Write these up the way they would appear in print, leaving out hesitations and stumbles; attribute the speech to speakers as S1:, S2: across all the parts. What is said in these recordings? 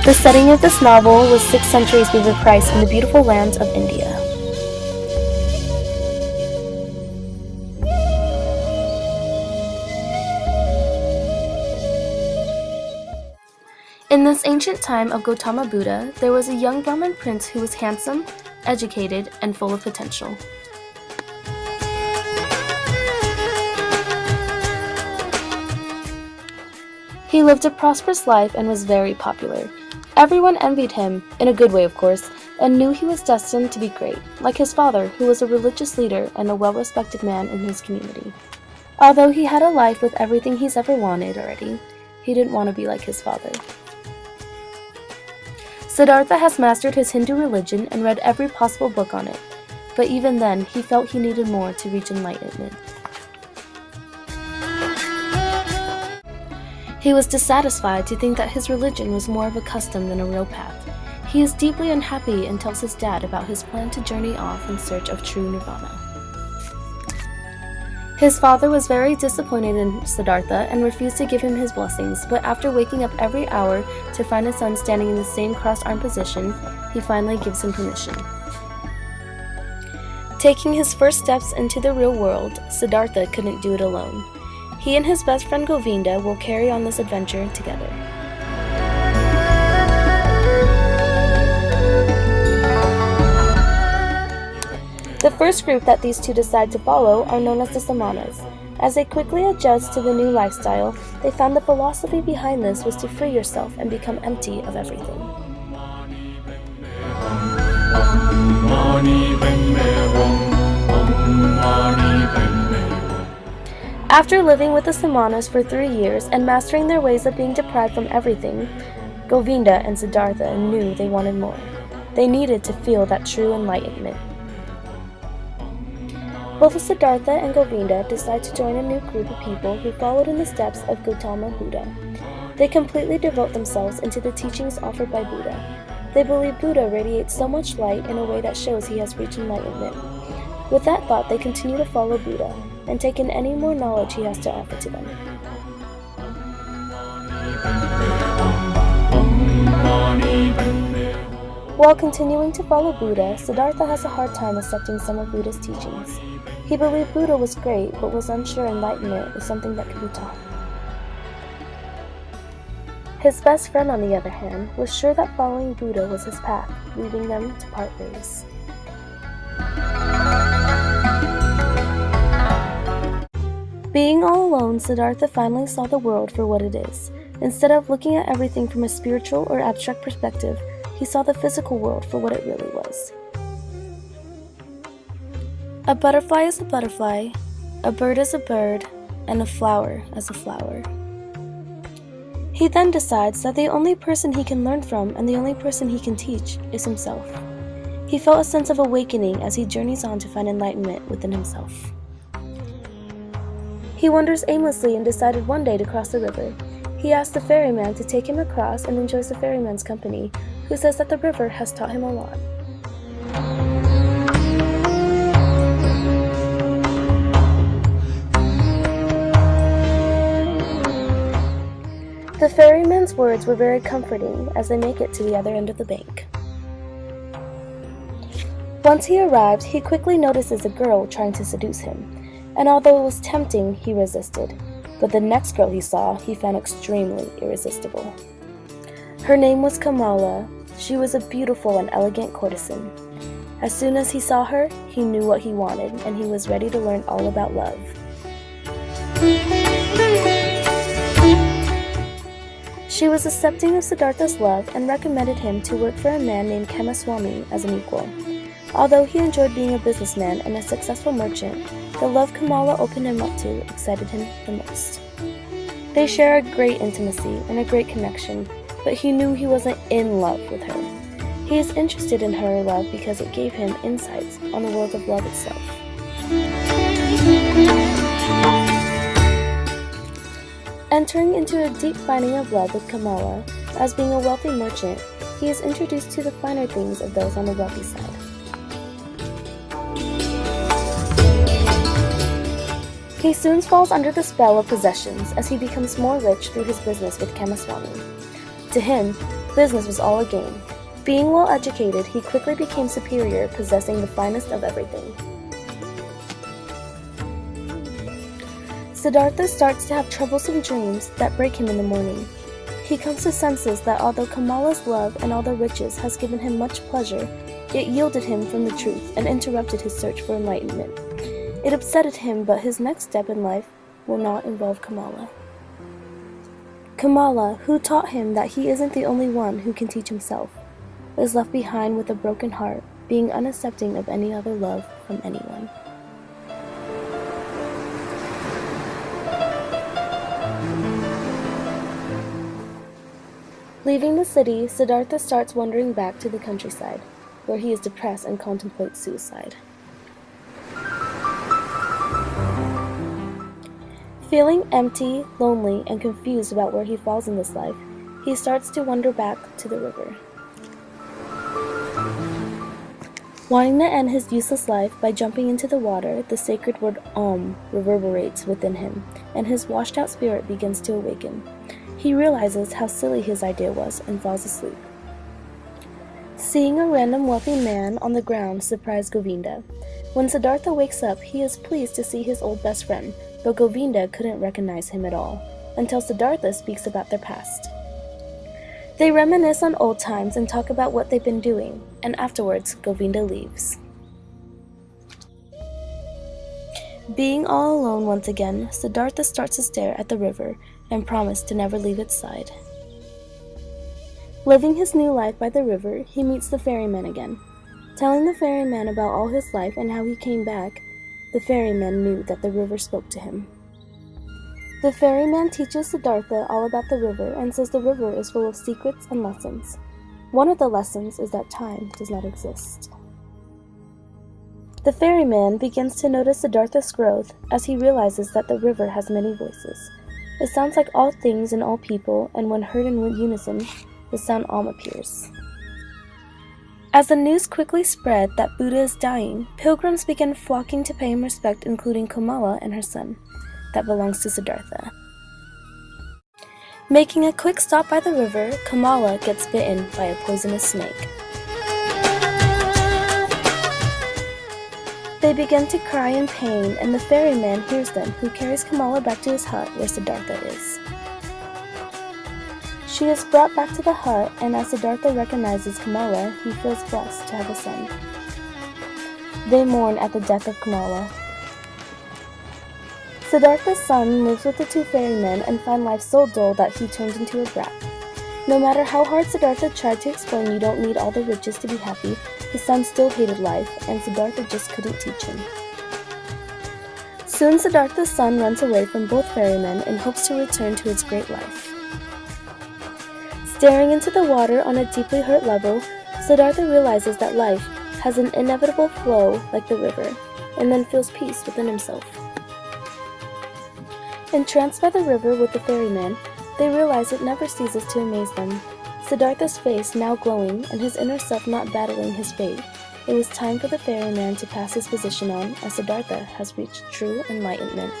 S1: The setting of this novel was 6 centuries before Christ in the beautiful lands of India. In this ancient time of Gautama Buddha, there was a young Brahmin prince who was handsome, educated, and full of potential. He lived a prosperous life and was very popular. Everyone envied him, in a good way of course, and knew he was destined to be great, like his father, who was a religious leader and a well-respected man in his community. Although he had a life with everything he's ever wanted already, he didn't want to be like his father. Siddhartha has mastered his Hindu religion and read every possible book on it, but even then, he felt he needed more to reach enlightenment. He was dissatisfied to think that his religion was more of a custom than a real path. He is deeply unhappy and tells his dad about his plan to journey off in search of true nirvana. His father was very disappointed in Siddhartha and refused to give him his blessings, but after waking up every hour to find his son standing in the same crossed-armed position, he finally gives him permission. Taking his first steps into the real world, Siddhartha couldn't do it alone. He and his best friend Govinda will carry on this adventure together. The first group that these two decide to follow are known as the Samanas. As they quickly adjust to the new lifestyle, they found the philosophy behind this was to free yourself and become empty of everything. After living with the Samanas for 3 years and mastering their ways of being deprived from everything, Govinda and Siddhartha knew they wanted more. They needed to feel that true enlightenment. Both Siddhartha and Govinda decide to join a new group of people who followed in the steps of Gautama Buddha. They completely devote themselves into the teachings offered by Buddha. They believe Buddha radiates so much light in a way that shows he has reached enlightenment. With that thought, they continue to follow Buddha and take in any more knowledge he has to offer to them. While continuing to follow Buddha, Siddhartha has a hard time accepting some of Buddha's teachings. He believed Buddha was great, but was unsure enlightenment is something that could be taught. His best friend, on the other hand, was sure that following Buddha was his path, leaving them to part ways. Being all alone, Siddhartha finally saw the world for what it is. Instead of looking at everything from a spiritual or abstract perspective, he saw the physical world for what it really was. A butterfly is a butterfly, a bird is a bird, and a flower is a flower. He then decides that the only person he can learn from and the only person he can teach is himself. He felt a sense of awakening as he journeys on to find enlightenment within himself. He wanders aimlessly and decided one day to cross the river. He asks the ferryman to take him across and enjoys the ferryman's company, who says that the river has taught him a lot. The ferryman's words were very comforting as they make it to the other end of the bank. Once he arrives, he quickly notices a girl trying to seduce him, and although it was tempting, he resisted. But the next girl he saw, he found extremely irresistible. Her name was Kamala. She was a beautiful and elegant courtesan. As soon as he saw her, he knew what he wanted, and he was ready to learn all about love. She was accepting of Siddhartha's love and recommended him to work for a man named Kamaswami as an equal. Although he enjoyed being a businessman and a successful merchant, the love Kamala opened him up to excited him the most. They share a great intimacy and a great connection, but he knew he wasn't in love with her. He is interested in her love because it gave him insights on the world of love itself. Entering into a deep finding of love with Kamala, as being a wealthy merchant, he is introduced to the finer things of those on the wealthy side. He soon falls under the spell of possessions as he becomes more rich through his business with Kamaswami. To him, business was all a game. Being well educated, he quickly became superior, possessing the finest of everything. Siddhartha starts to have troublesome dreams that break him in the morning. He comes to senses that although Kamala's love and all the riches has given him much pleasure, it yielded him from the truth and interrupted his search for enlightenment. It upsetted him, but his next step in life will not involve Kamala. Kamala, who taught him that he isn't the only one who can teach himself, is left behind with a broken heart, being unaccepting of any other love from anyone. Leaving the city, Siddhartha starts wandering back to the countryside, where he is depressed and contemplates suicide. Feeling empty, lonely, and confused about where he falls in this life, he starts to wander back to the river. Wanting to end his useless life by jumping into the water, the sacred word Om reverberates within him, and his washed-out spirit begins to awaken. He realizes how silly his idea was and falls asleep. Seeing a random wealthy man on the ground surprised Govinda. When Siddhartha wakes up, he is pleased to see his old best friend, but Govinda couldn't recognize him at all, until Siddhartha speaks about their past. They reminisce on old times and talk about what they've been doing, and afterwards, Govinda leaves. Being all alone once again, Siddhartha starts to stare at the river and promise to never leave its side. Living his new life by the river, he meets the ferryman again. Telling the ferryman about all his life and how he came back, the ferryman knew that the river spoke to him. The ferryman teaches Siddhartha all about the river and says the river is full of secrets and lessons. One of the lessons is that time does not exist. The ferryman begins to notice Siddhartha's growth as he realizes that the river has many voices. It sounds like all things and all people, and when heard in unison, the sound Om appears. As the news quickly spread that Buddha is dying, pilgrims began flocking to pay him respect, including Kamala and her son, that belongs to Siddhartha. Making a quick stop by the river, Kamala gets bitten by a poisonous snake. They begin to cry in pain, and the ferryman hears them, who carries Kamala back to his hut where Siddhartha is. She is brought back to the hut, and as Siddhartha recognizes Kamala, he feels blessed to have a son. They mourn at the death of Kamala. Siddhartha's son lives with the two ferrymen and finds life so dull that he turns into a brat. No matter how hard Siddhartha tried to explain you don't need all the riches to be happy, his son still hated life, and Siddhartha just couldn't teach him. Soon Siddhartha's son runs away from both ferrymen in hopes to return to his great life. Staring into the water on a deeply hurt level, Siddhartha realizes that life has an inevitable flow like the river, and then feels peace within himself. Entranced by the river with the ferryman, they realize it never ceases to amaze them. Siddhartha's face now glowing and his inner self not battling his fate, it was time for the ferryman to pass his position on, as Siddhartha has reached true enlightenment.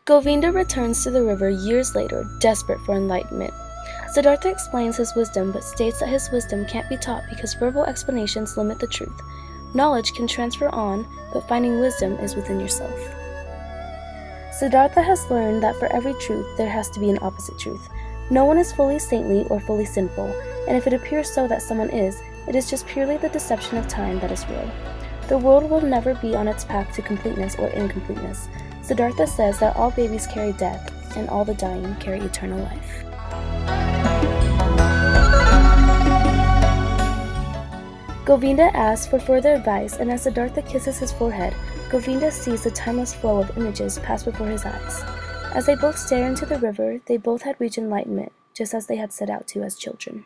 S1: Govinda returns to the river years later, desperate for enlightenment. Siddhartha explains his wisdom but states that his wisdom can't be taught because verbal explanations limit the truth. Knowledge can transfer on, but finding wisdom is within yourself. Siddhartha has learned that for every truth, there has to be an opposite truth. No one is fully saintly or fully sinful, and if it appears so that someone is, it is just purely the deception of time that is real. The world will never be on its path to completeness or incompleteness. Siddhartha says that all babies carry death, and all the dying carry eternal life. Govinda asks for further advice, and as Siddhartha kisses his forehead, Govinda sees the timeless flow of images pass before his eyes. As they both stare into the river, they both had reached enlightenment, just as they had set out to as children.